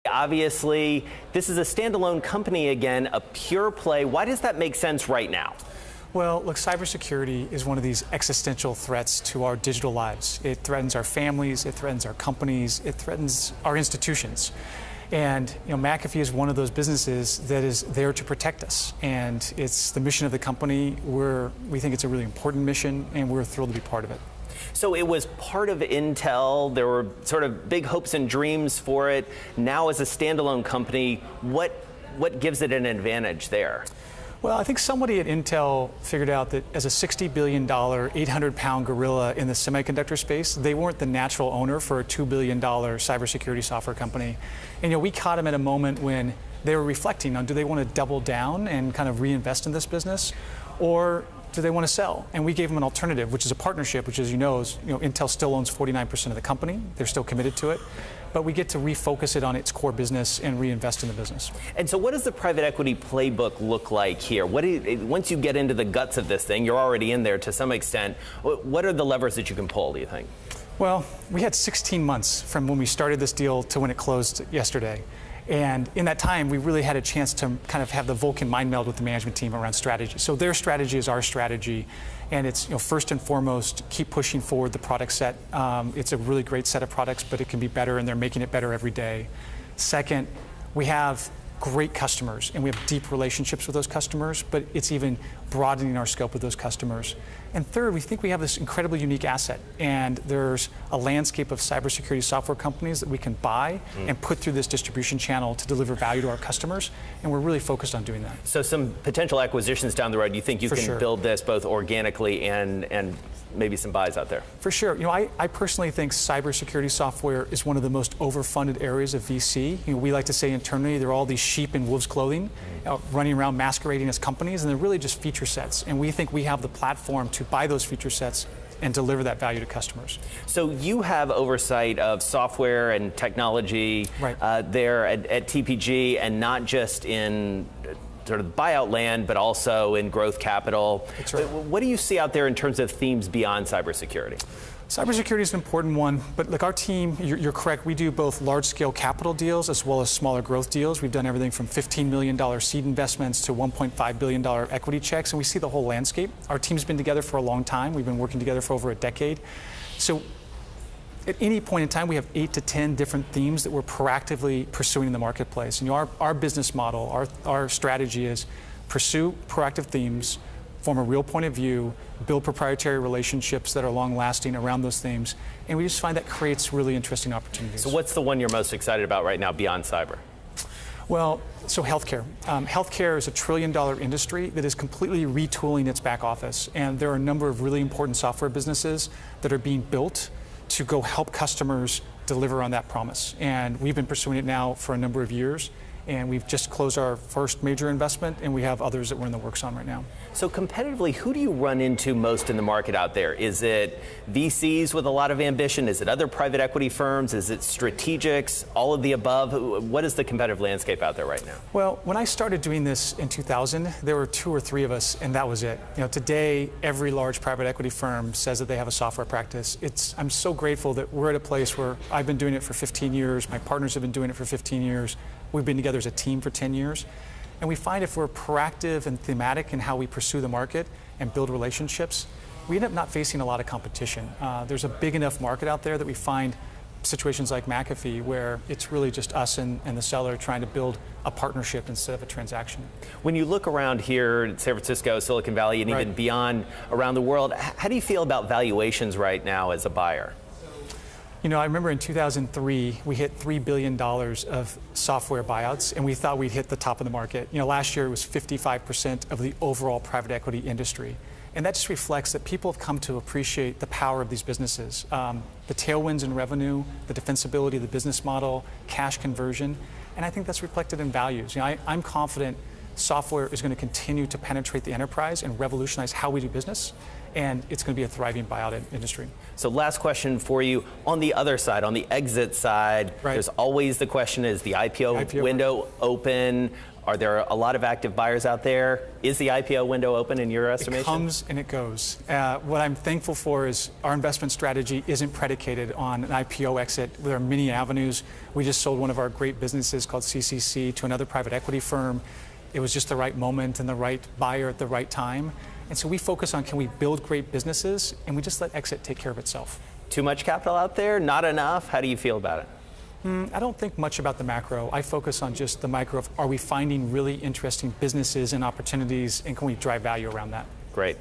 Obviously, this is a standalone company again, a pure play. Why does that make sense right now? Well, look, cybersecurity is one of these existential threats to our digital lives. It threatens our families, it threatens our companies, it threatens our institutions. And McAfee is one of those businesses that is there to protect us. And it's the mission of the company. We think it's a really important mission, and we're thrilled to be part of it. So it was part of Intel. There were sort of big hopes and dreams for it. Now as a standalone company, what gives it an advantage there? Well, I think somebody at Intel figured out that as a $60 billion, 800-pound gorilla in the semiconductor space, they weren't the natural owner for a $2 billion cybersecurity software company. And we caught them at a moment when they were reflecting on, do they want to double down and kind of reinvest in this business, or do they want to sell? And we gave them an alternative, which is a partnership, which, as you know, Intel still owns 49% of the company. They're still committed to it. But we get to refocus it on its core business and reinvest in the business. And so what does the private equity playbook look like here? Once you get into the guts of this thing, you're already in there to some extent. What are the levers that you can pull, do you think? Well, we had 16 months from when we started this deal to when it closed yesterday. And in that time, we really had a chance to kind of have the Vulcan mind meld with the management team around strategy. So their strategy is our strategy. And it's, first and foremost, keep pushing forward the product set. It's a really great set of products, but it can be better, and they're making it better every day. Second, we have great customers, and we have deep relationships with those customers, but it's even broadening our scope with those customers. And third, we think we have this incredibly unique asset, and there's a landscape of cybersecurity software companies that we can buy and put through this distribution channel to deliver value to our customers, and we're really focused on doing that. So some potential acquisitions down the road, you think you can build this both organically and maybe some buys out there? For sure. I personally think cybersecurity software is one of the most overfunded areas of VC. We like to say internally, there are all these sheep in wolves' clothing running around masquerading as companies, and they're really just feature sets. And we think we have the platform to buy those feature sets and deliver that value to customers. So you have oversight of software and technology there at TPG, and not just in sort of buyout land, but also in growth capital. That's right. What do you see out there in terms of themes beyond cybersecurity? Cybersecurity is an important one, but look, our team, you're correct, we do both large-scale capital deals as well as smaller growth deals. We've done everything from $15 million seed investments to $1.5 billion equity checks, and we see the whole landscape. Our team's been together for a long time. We've been working together for over a decade. So at any point in time, we have 8 to 10 different themes that we're proactively pursuing in the marketplace. And our business model, our strategy is pursue proactive themes, form a real point of view, build proprietary relationships that are long-lasting around those themes, and we just find that creates really interesting opportunities. So what's the one you're most excited about right now beyond cyber? Well, so healthcare. Healthcare is a $1 trillion industry that is completely retooling its back office, and there are a number of really important software businesses that are being built to go help customers deliver on that promise. And we've been pursuing it now for a number of years, and we've just closed our first major investment, and we have others that we're in the works on right now. So competitively, who do you run into most in the market out there? Is it VCs with a lot of ambition? Is it other private equity firms? Is it strategics? All of the above? What is the competitive landscape out there right now? Well, when I started doing this in 2000, there were 2 or 3 of us, and that was it. Today, every large private equity firm says that they have a software practice. I'm so grateful that we're at a place where I've been doing it for 15 years. My partners have been doing it for 15 years. We've been together as a team for 10 years. And we find if we're proactive and thematic in how we pursue the market and build relationships, we end up not facing a lot of competition. There's a big enough market out there that we find situations like McAfee where it's really just us and the seller trying to build a partnership instead of a transaction. When you look around here in San Francisco, Silicon Valley, and even beyond around the world, how do you feel about valuations right now as a buyer? I remember in 2003, we hit $3 billion of software buyouts, and we thought we'd hit the top of the market. Last year it was 55% of the overall private equity industry. And that just reflects that people have come to appreciate the power of these businesses. The tailwinds in revenue, the defensibility of the business model, cash conversion, and I think that's reflected in values. I'm confident Software is going to continue to penetrate the enterprise and revolutionize how we do business, and it's going to be a thriving buyout industry. So last question for you. On the other side, on the exit side, there's always the question, is the IPO window open? Are there a lot of active buyers out there? Is the IPO window open in your estimation? It comes and it goes. What I'm thankful for is our investment strategy isn't predicated on an IPO exit. There are many avenues. We just sold one of our great businesses called CCC to another private equity firm. It was just the right moment and the right buyer at the right time. And so we focus on, can we build great businesses, and we just let exit take care of itself. Too much capital out there? Not enough? How do you feel about it? I don't think much about the macro. I focus on just the micro of, are we finding really interesting businesses and opportunities, and can we drive value around that? Great.